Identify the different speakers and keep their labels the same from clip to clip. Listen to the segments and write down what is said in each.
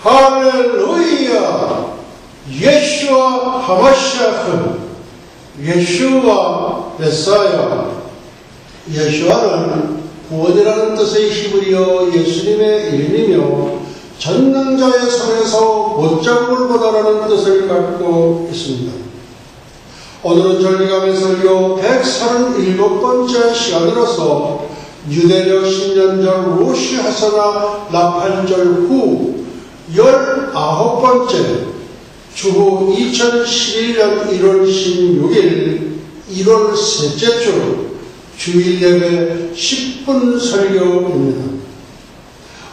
Speaker 1: 할렐루야! 예수와 하마시아흐, 예수와 메사야. 예수와는 구원이라는 뜻의 히브리어 예수님의 이름이며 전능자의 손에서 못잡을 보다라는 뜻을 갖고 있습니다. 오늘은 절기감의 설교 137번째 시간으로서 유대력 신년절 로시 하사나 나팔절 후 19번째 주후 2011년 1월 16일 1월 셋째 주 주일 예배 10분 설교입니다.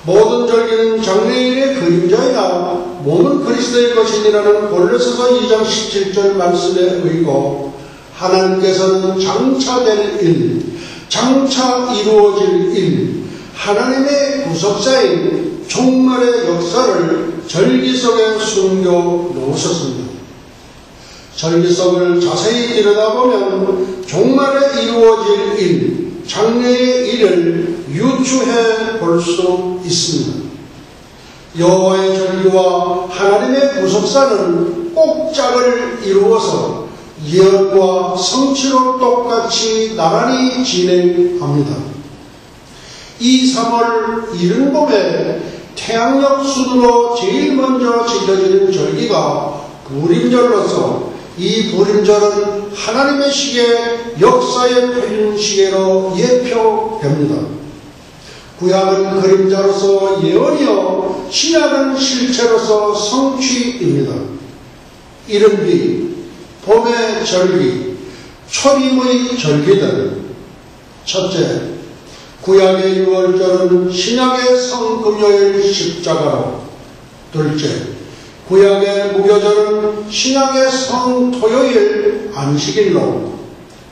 Speaker 1: 모든 절기는 장래일의 그림자이나 몸은 그리스도의 것이니라는 골로새서 2장 17절 말씀에 의고 하나님께서는 장차될 일, 장차 이루어질 일, 하나님의 구속사인 종말의 역사를 절기 속에 숨겨 놓으셨습니다. 절기 속을 자세히 들여다보면 종말에 이루어질 일, 장래의 일을 유추해 볼 수 있습니다. 여호와의 절기와 하나님의 구속사는 꼭 짝을 이루어서 예언과 성취로 똑같이 나란히 진행합니다. 이 3월 이른 봄에 태양력 수도로 제일 먼저 지켜지는 절기가 부림절로서 이 부림절은 하나님의 시계, 역사의 펴진 시계로 예표됩니다. 구약은 그림자로서 예언이요, 신약은 실체로서 성취입니다. 이른비 봄의 절기, 초림의 절기들. 첫째, 구약의 6월절은 신약의 성금요일 십자가로. 둘째, 구약의 무교절은 신약의 성토요일 안식일로.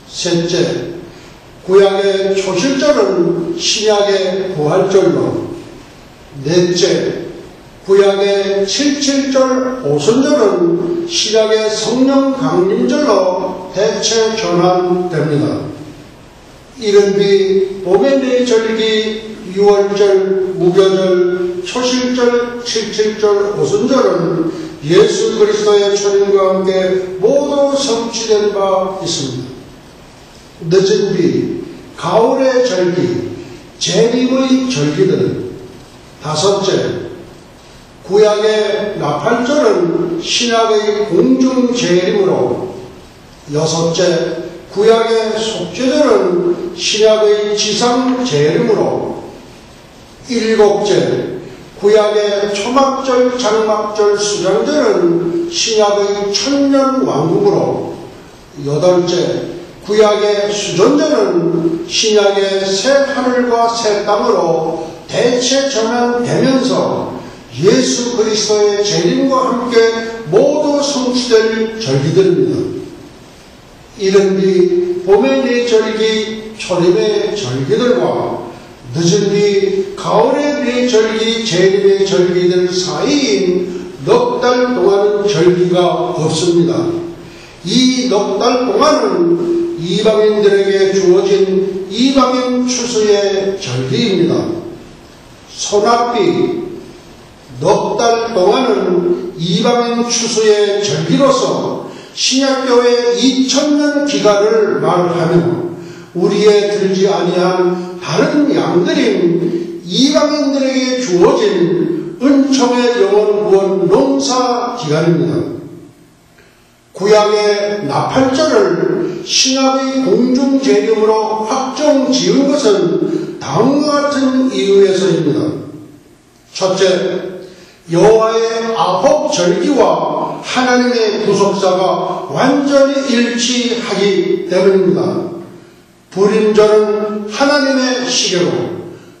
Speaker 1: 셋째, 구약의 초실절은 신약의 부활절로. 넷째, 구약의 77절 오순절은 신약의 성령 강림절로 대체 전환됩니다. 이른비 봄의 네 절기 6월절, 무교절, 초실절, 77절 오순절은 예수 그리스도의 초림과 함께 모두 성취된 바 있습니다. 늦은 비, 가을의 절기, 재림의 절기들. 다섯째, 구약의 나팔절은 신약의 공중재림으로. 여섯째, 구약의 속죄절은 신약의 지상재림으로. 일곱째, 구약의 초막절, 장막절, 수장절은 신약의 천년왕국으로. 여덟째, 구약의 수전절은 신약의 새 하늘과 새 땅으로 대체 전환되면서 예수 그리스도의 재림과 함께 모두 성취될 절기들입니다. 이른비 봄의 네 절기, 초림의 절기들과 늦은 비, 가을의 네 절기, 재림의 절기들 사이인 넉 달 동안은 절기가 없습니다. 이 넉 달 동안은 이방인들에게 주어진 이방인 추수의 절기입니다. 소낙비, 넉 달 동안은 이방인 추수의 절기로서 신약교회 2000년 기간을 말하며 우리의 들지 아니한 다른 양들인 이방인들에게 주어진 은총의 영원 구원 농사 기간입니다. 구약의 나팔절을 신약의 공중재림으로 확정 지은 것은 다음과 같은 이유에서입니다. 첫째, 여호와의 아홉절기와 하나님의 구속사가 완전히 일치하기 때문입니다. 부림절은 하나님의 시계로,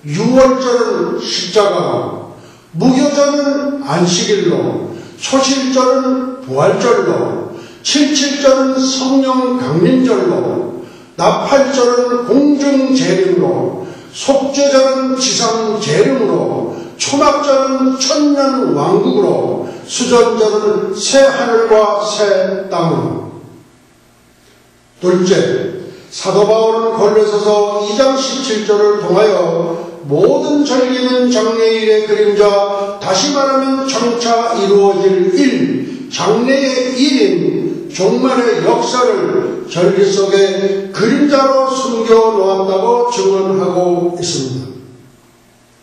Speaker 1: 유월절은 십자가로, 무교절은 안식일로, 초실절은 부활절로, 77절은 성령 강림절로, 나팔절은 공중재림으로, 속죄절은 지상재림으로, 초막절은 천년왕국으로, 수전절은 새 하늘과 새 땅으로. 둘째, 사도 바울은 골로새서 2장 17절을 통하여 모든 절기는 장래일의 그림자, 다시 말하면 이루어질 일, 장래의 일인 종말의 역사를 절기 속에 그림자로 숨겨놓았다고 증언하고 있습니다.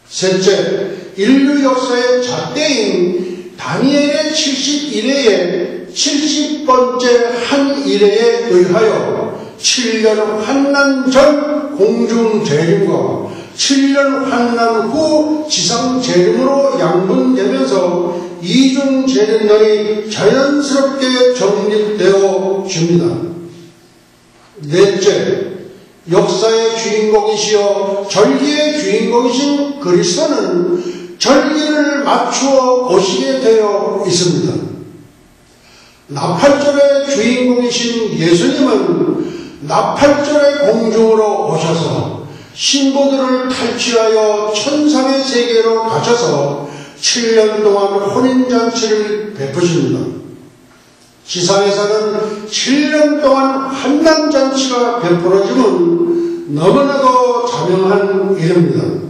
Speaker 1: 셋째, 인류 역사의 잣대인 다니엘의 70일의 70번째 한 일에 의하여 7년 환난 전 공중 재림과 7년 환난 후 지상 재림으로 양분되면서 이중 재림론이 자연스럽게 정립되어 줍니다. 넷째, 역사의 주인공이시여 절기의 주인공이신 그리스도는 절기를 맞추어 오시게 되어 있습니다. 나팔절의 주인공이신 예수님은 나팔절의 공중으로 오셔서 신부들을 탈취하여 천상의 세계로 가셔서 7년 동안 혼인잔치를 베푸십니다. 지상에서는 7년 동안 환난잔치가 베풀어지면 너무나도 자명한 일입니다.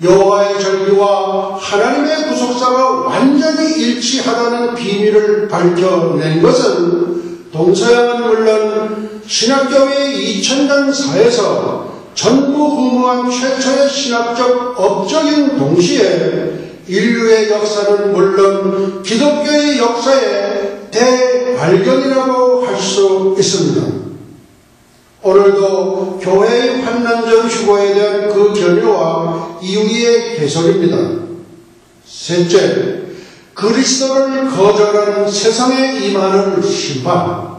Speaker 1: 여호와의 절기와 하나님의 구속사가 완전히 일치하다는 비밀을 밝혀낸 것은 동서양은 물론 신학교의 2000년 사에서 전무후무한 최초의 신학적 업적인 동시에 인류의 역사는 물론 기독교의 역사의 대발견이라고 할 수 있습니다. 오늘도 교회의 환난전 휴거에 대한 그 견해와 이유의 개설입니다. 셋째, 그리스도를 거절하는 세상에 임하는 심판.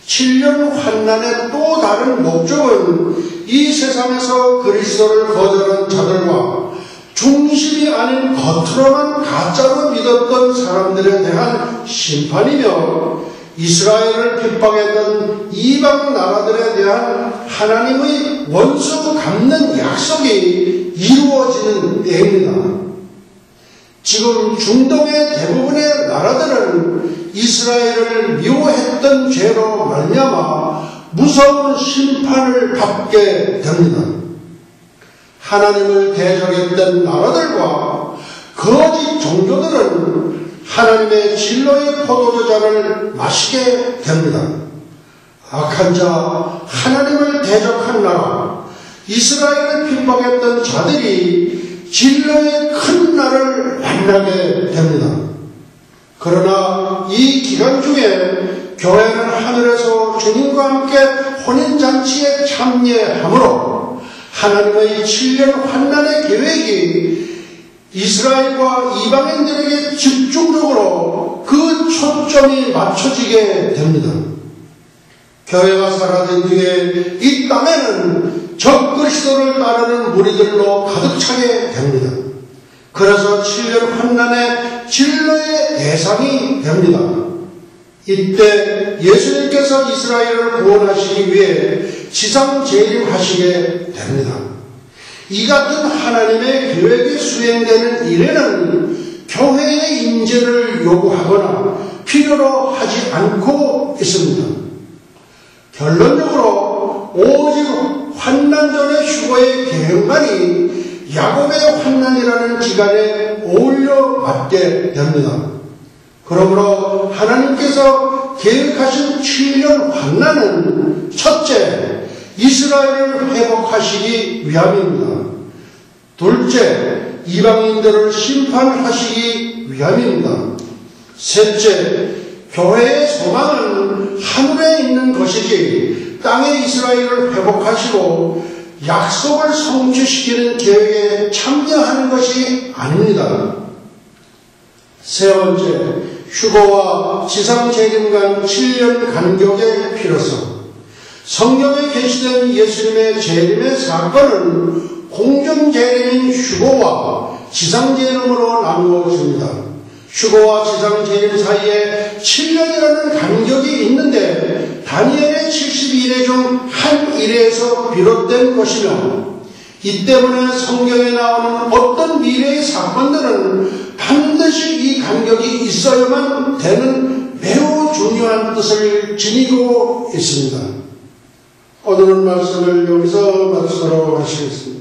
Speaker 1: 7년 환난의 또 다른 목적은 이 세상에서 그리스도를 거절한 자들과 중심이 아닌 겉으로만 가짜로 믿었던 사람들에 대한 심판이며 이스라엘을 핍박했던 이방 나라들에 대한 하나님의 원수 갚는 약속이 이루어지는 때입니다. 지금 중동의 대부분의 나라들은 이스라엘을 미워했던 죄로 말미암아 무서운 심판을 받게 됩니다. 하나님을 대적했던 나라들과 거짓 종교들은 하나님의 진로의 포도주잔을 마시게 됩니다. 악한 자, 하나님을 대적한 나라, 이스라엘을 핍박했던 자들이 진로의 큰 날을 만나게 됩니다. 그러나 이 기간 중에 교회는 하늘에서 주님과 함께 혼인잔치에 참여하므로 하나님의 7년 환난의 계획이 이스라엘과 이방인들에게 집중적으로 그 초점이 맞춰지게 됩니다. 교회가 사라진 뒤에 이 땅에는 적그리스도를 따르는 무리들로 가득 차게 됩니다. 그래서 7년 환난의 진로의 대상이 됩니다. 이때 예수님께서 이스라엘을 구원하시기 위해 지상 재림하시게 됩니다. 이 같은 하나님의 계획이 수행되는 일에는 교회의 임재를 요구하거나 필요로 하지 않고 있습니다. 결론적으로 오직 환난전의 휴거의 계획만이 야곱의 환난이라는 기간에 어울려 맞게 됩니다. 그러므로 하나님께서 계획하신 7년 환난은 첫째, 이스라엘을 회복하시기 위함입니다. 둘째, 이방인들을 심판하시기 위함입니다. 셋째, 교회의 소망은 하늘에 있는 것이지 땅의 이스라엘을 회복하시고 약속을 성취시키는 계획에 참여하는 것이 아닙니다. 세 번째, 휴거와 지상 재림 간 7년 간격의 필요성. 성경에 게시된 예수님의 재림의 사건은 공중 재림인 휴거와 지상 재림으로 나누어집니다. 휴거와 지상 재림 사이에 7년이라는 간격이 있는데 다니엘의 72일 중 한 일에서 비롯된 것이며 이 때문에 성경에 나오는 어떤 미래의 사건들은 반드시 이 간격이 있어야만 되는 매우 중요한 뜻을 지니고 있습니다. 오늘은 말씀을 여기서 마치도록 하시겠습니다.